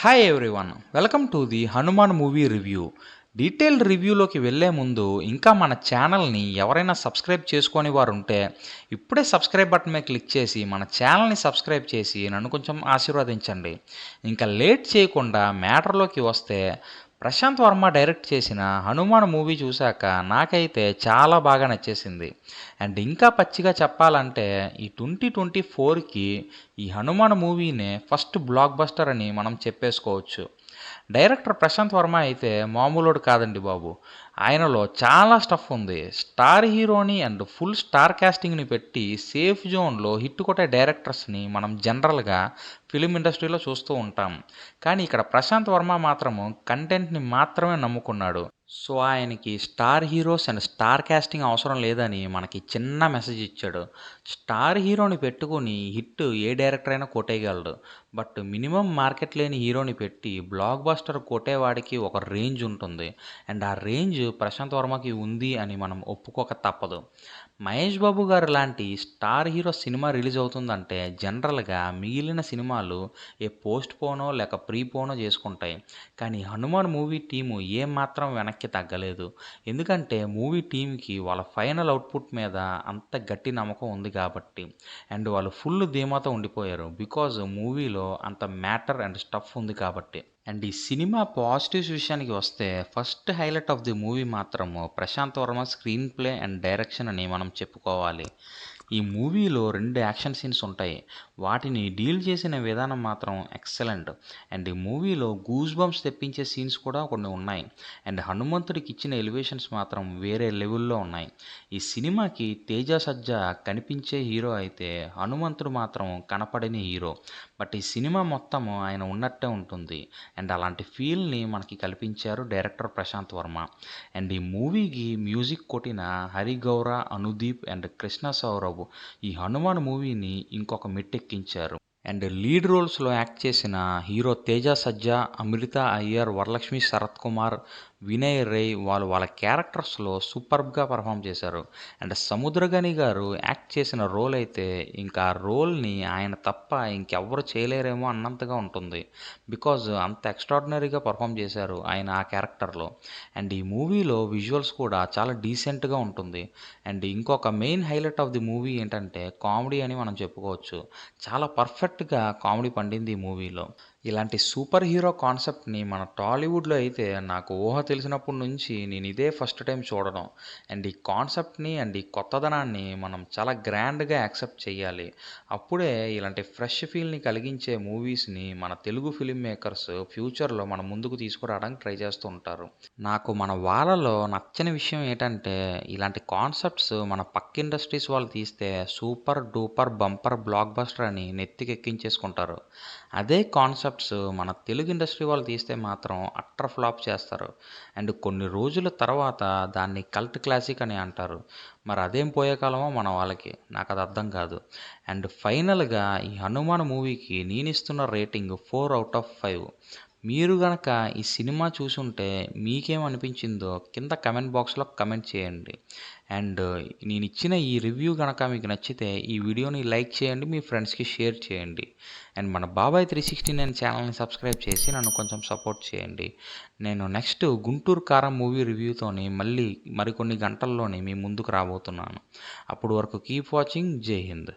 Hi everyone, welcome to the Hanuman movie review. Detailed రివ్యూలోకి వెళ్ళే ముందు ఇంకా మన ఛానల్ని ఎవరైనా సబ్స్క్రైబ్ చేసుకొని వారు ఉంటే ఇప్పుడే సబ్స్క్రైబ్ బటన్ మీద క్లిక్ చేసి మన ఛానల్ని సబ్స్క్రైబ్ చేసి నన్ను కొంచెం ఆశీర్వదించండి. ఇంకా లేట్ చేయకుండా మ్యాటర్లోకి వస్తే, ప్రశాంత్ వర్మ డైరెక్ట్ చేసిన హనుమాన్ మూవీ చూశాక నాకైతే చాలా బాగా నచ్చేసింది. అండ్ ఇంకా పచ్చిగా చెప్పాలంటే ఈ 2024కి ఈ హనుమాన్ మూవీనే ఫస్ట్ బ్లాక్ బస్టర్ అని మనం చెప్పేసుకోవచ్చు. డైరెక్టర్ ప్రశాంత్ వర్మ అయితే మామూలోడు కాదండి బాబు. ఆయనలో చాలా స్టఫ్ ఉంది. స్టార్ హీరోని అండ్ ఫుల్ స్టార్ కాస్టింగ్ని పెట్టి సేఫ్ జోన్లో హిట్ కొట్టే డైరెక్టర్స్ని మనం జనరల్గా ఫిలిం ఇండస్ట్రీలో చూస్తూ ఉంటాం. కానీ ఇక్కడ ప్రశాంత్ వర్మ మాత్రము కంటెంట్ని మాత్రమే నమ్ముకున్నాడు. సో ఆయనకి star heroes and star casting అవసరం లేదని మనకి చిన్న మెసేజ్ ఇచ్చాడు. స్టార్ హీరోని పెట్టుకుని హిట్ ఏ డైరెక్టర్ అయినా కొట్టేయగలడు. బట్ మినిమం మార్కెట్ లేని హీరోని పెట్టి బ్లాక్ బస్టర్ కొట్టేవాడికి ఒక రేంజ్ ఉంటుంది. అండ్ ఆ రేంజ్ ప్రశాంత్ వర్మకి ఉంది అని మనం ఒప్పుకోక తప్పదు. మహేష్ బాబు గారు లాంటి స్టార్ హీరో సినిమా రిలీజ్ అవుతుందంటే జనరల్గా మిగిలిన సినిమాలు పోస్ట్ పోనో లేక ప్రీపోనో చేసుకుంటాయి. కానీ హనుమాన్ మూవీ టీము ఏమాత్రం వెనక్కి తగ్గలేదు. ఎందుకంటే మూవీ టీంకి వాళ్ళ ఫైనల్ అవుట్పుట్ మీద అంత గట్టి నమ్మకం ఉంది కాబట్టి. అండ్ వాళ్ళు ఫుల్ ధీమాతో ఉండిపోయారు. బికాజ్ మూవీలో అంత మ్యాటర్ అండ్ స్టఫ్ ఉంది కాబట్టి. అండ్ ఈ సినిమా పాజిటివ్స్ విషయానికి వస్తే, first highlight of the movie మాత్రము Prashanth Varma screenplay and direction అని మనం చెప్పుకోవాలి. ఈ మూవీలో 2 యాక్షన్ సీన్స్ ఉంటాయి. వాటిని డీల్ చేసిన విధానం మాత్రం ఎక్సలెంట్. అండ్ ఈ మూవీలో గూస్ బంప్స్ తెప్పించే సీన్స్ కూడా కొన్ని ఉన్నాయి. అండ్ హనుమంతుడికి ఇచ్చిన ఎలివేషన్స్ మాత్రం వేరే లెవెల్లో ఉన్నాయి. ఈ సినిమాకి తేజ సజ్జా కనిపించే హీరో అయితే, హనుమంతుడు మాత్రం కనపడని హీరో. బట్ ఈ సినిమా మొత్తము ఆయన ఉన్నట్టే ఉంటుంది. అండ్ అలాంటి ఫీల్ని మనకి కల్పించారు డైరెక్టర్ ప్రశాంత్ వర్మ. అండ్ ఈ మూవీకి మ్యూజిక్ కొట్టిన హరిగౌర, అనుదీప్ అండ్ కృష్ణ సౌరభ్ ఈ హనుమాన్ మూవీని ఇంకొక మెట్టెక్కించారు. అండ్ లీడ్ రోల్స్లో యాక్ట్ చేసిన హీరో తేజ సజ్జా, అమృత అయ్యర్, వరలక్ష్మి శరత్ కుమార్, వినయ్ రే వాళ్ళ క్యారెక్టర్స్లో సూపర్బ్గా పర్ఫామ్ చేశారు. అండ్ సముద్రగని గారు యాక్ట్ చేసిన రోల్ అయితే ఇంకా ఆ రోల్ని ఆయన తప్ప ఇంకెవ్వరు చేయలేరేమో అన్నంతగా ఉంటుంది. బికాజ్ అంత ఎక్స్ట్రాడినరీగా పర్ఫామ్ చేశారు ఆయన ఆ క్యారెక్టర్లో. అండ్ ఈ మూవీలో విజువల్స్ కూడా చాలా డీసెంట్గా ఉంటుంది. అండ్ ఇంకొక main highlight of the movie ఏంటంటే కామెడీ అని మనం చెప్పుకోవచ్చు. చాలా పర్ఫెక్ట్గా కామెడీ పండింది ఈ మూవీలో. ఇలాంటి సూపర్ హీరో కాన్సెప్ట్ని మన టాలీవుడ్లో అయితే నాకు ఊహ తెలిసినప్పటి నుంచి నేను ఇదే ఫస్ట్ టైం చూడడం. అండ్ ఈ కాన్సెప్ట్ని అండ్ ఈ కొత్తదనాన్ని మనం చాలా గ్రాండ్గా యాక్సెప్ట్ చేయాలి. అప్పుడే ఇలాంటి ఫ్రెష్ ఫీల్ని కలిగించే మూవీస్ని మన తెలుగు ఫిలిం మేకర్స్ ఫ్యూచర్లో మన ముందుకు తీసుకురావడానికి ట్రై చేస్తూ ఉంటారు. నాకు మన వాళ్ళలో నచ్చని విషయం ఏంటంటే, ఇలాంటి కాన్సెప్ట్స్ మన పక్క ఇండస్ట్రీస్ వాళ్ళు తీస్తే super duper bumper block buster అని నెత్తికెక్కించేసుకుంటారు. అదే కాన్సెప్ట్స్ మన తెలుగు ఇండస్ట్రీ వాళ్ళు తీస్తే మాత్రం అట్టర్ ఫ్లాప్ చేస్తారు. అండ్ కొన్ని రోజుల తర్వాత దాన్ని కల్ట్ క్లాసిక్ అని అంటారు. మరి అదేం పోయే కాలమో మన వాళ్ళకి, నాకు అది అర్థం కాదు. అండ్ ఫైనల్గా ఈ హనుమాన్ మూవీకి నేను ఇస్తున్న రేటింగ్ 4/5. మీరు గనక ఈ సినిమా చూసుంటే మీకేమనిపించిందో కింద కమెంట్ బాక్స్లో కమెంట్ చేయండి. అండ్ నేను ఇచ్చిన ఈ రివ్యూ గనక మీకు నచ్చితే ఈ వీడియోని లైక్ చేయండి, మీ ఫ్రెండ్స్కి షేర్ చేయండి. అండ్ మన బాబాయ్ 369 ఛానల్ని సబ్స్క్రైబ్ చేసి నన్ను కొంచెం సపోర్ట్ చేయండి. నేను నెక్స్ట్ గుంటూరు కారం మూవీ రివ్యూతోని మళ్ళీ మరికొన్ని గంటల్లోనే మీ ముందుకు రాబోతున్నాను. అప్పటి వరకు కీప్ వాచింగ్. జై హింద్.